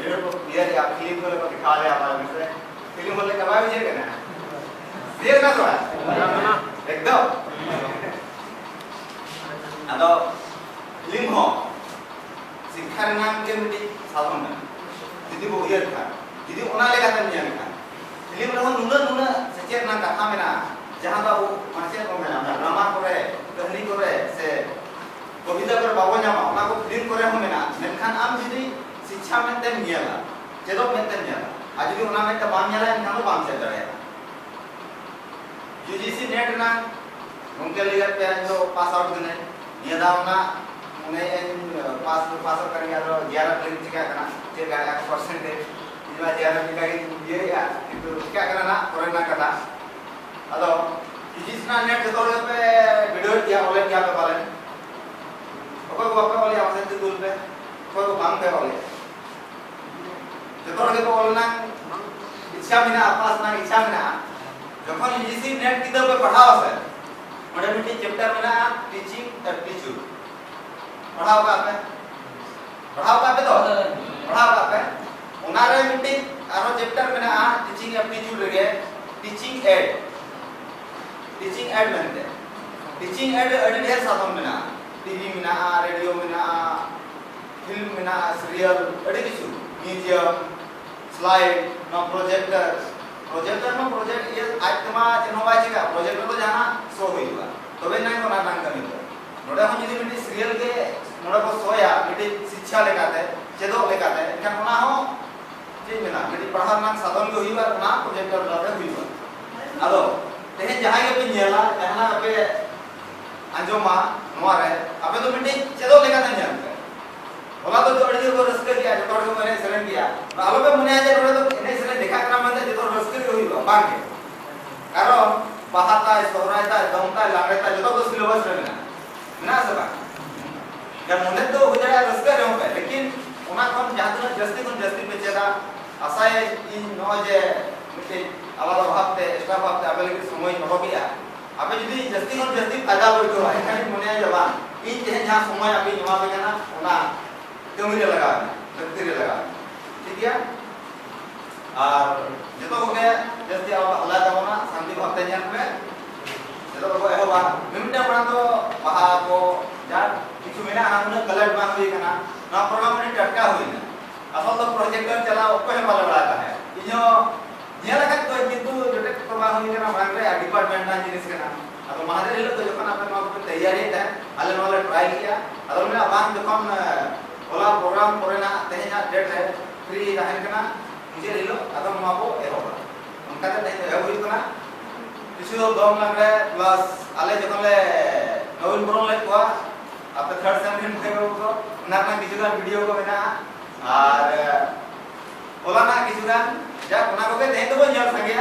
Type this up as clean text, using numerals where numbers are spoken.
video को clear या film को लेकर दिखा ले आप में से फिल्म को लेकर आवाज ये कहना देख ना थोड़ा एकदम अदो फिल्म हो शिक्षा नाम के मिट्टी साधन में दीदी वो ये था दीदी उन्हें लेकर तब नहीं आना फिल्म रहो नुना सच्चे ना कथा में ना जहाँ का वो मानसिक को में ना ड्रामा करे कहानी करे से कविता कर बाबू जामा उन्हें को फिल्म करे हो में ना मेंखान आम दीदी शिक्षा में तब नहीं आना चेदो में तब नहीं आना आज भी उन्हें में तब बांध जाना इनका तो बांध से डरे UGC नेट ना उनके लिए पे जो पास आउट करने ये दावना उन्हें पास आउट करेंगे तो 11 प्लेन चिका करना चिका 1% इतना 11 चिका ये या itu क्या करना ना कोरे ना करना अदो UGC ना नेट जो तो पे वीडियो क्या ऑनलाइन क्या पे पालन ओको को पे वाले आवश्यक से दूर पे ओको को बांग पे वाले जो तो के ऑनलाइन इच्छा बिना पास ना इच्छा बिना जखन UGC नेट की तरफ पढ़ाओ से बड़े मिट्टी चैप्टर में ना टीचिंग एप्टीट्यूड पढ़ाओ का पे तो पढ़ाओ का पे उनारे मिट्टी आरो चैप्टर में ना टीचिंग एप्टीट्यूड रे टीचिंग एड बनते टीचिंग एड अडी ढेर साधन में ना टीवी में ना रेडियो में ना फिल्म में ना सीरियल अडी किछु म्यूजियम स्लाइड ना प्रोजेक्टर में प्रोजेक्ट ये आज तमा चनोबा चिका प्रोजेक्टर तो जाना शो होइबा तबे नै कोना नाम कमी तो नोडा हम जदी मिटी सीरियल के नोडा को सोया मिटी शिक्षा लेकाते चेदो लेकाते क्या कोना हो जे मेना मिटी पढ़ा नाम साधन को होइबा ना प्रोजेक्टर लाते होइबा आदो तेहे जहां के पे नेला जहां पे अंजोमा नोआ रे अबे तो मिटी चेदो लेकाते जानते ओला तो जो अड़ी को रस्क किया जो तोड़ को मैंने सेलेक्ट किया आलो पे मने आजे नोडा तो इने सेलेक्ट देखा करा माने जो रस्क के होइबा बाके कारण बाहाता सोहरायता दमता लांगता जो तो सिलेबस रे ना सबा जब मुने तो हो जाए रस्क रे हो पे लेकिन ओना कोन जादू जस्ती पे चेदा आसाय इन नो जे मिटे आलादा भाबते एक्स्ट्रा भाबते आबे लगे समय नको बिया आबे जदी जस्ती फायदा होइतो एखाने मने जबा इन जे जहां समय आबे जमा पे ना ओना कमी रे लगा लगती रे लगा ठीक है और जतो हो गया जस्ती अब अल्लाह तआला शांति भाबते जान पे जतो को एहोबा मिमटा बना तो बहा को जा किछु मेना हमने कलर बांग हुई कना ना प्रोग्राम में टटका हुई ना असल तो प्रोजेक्टर चला ओको है वाला बड़ा है इनो ये लगा तो किंतु जोटे प्रोग्राम हुई कना मांग रे डिपार्टमेंट ना जिनिस कना अब महादेव ले तो जखन अपन मा को तैयारी है आले वाला ट्राई किया अदर में बांग जखन ओला प्रोग्राम करे ना तेना डेट है फ्री रहन कना मुझे ले लो अदर मा को एहोबा उनका तो नहीं हुई कना किछु दम लग रे प्लस आले जखन ले नवीन बरन ले को आप थर्ड सेम में को ना किछु का वीडियो को बना और ओला ना किछु का जा कोना को दे तो बन जा सके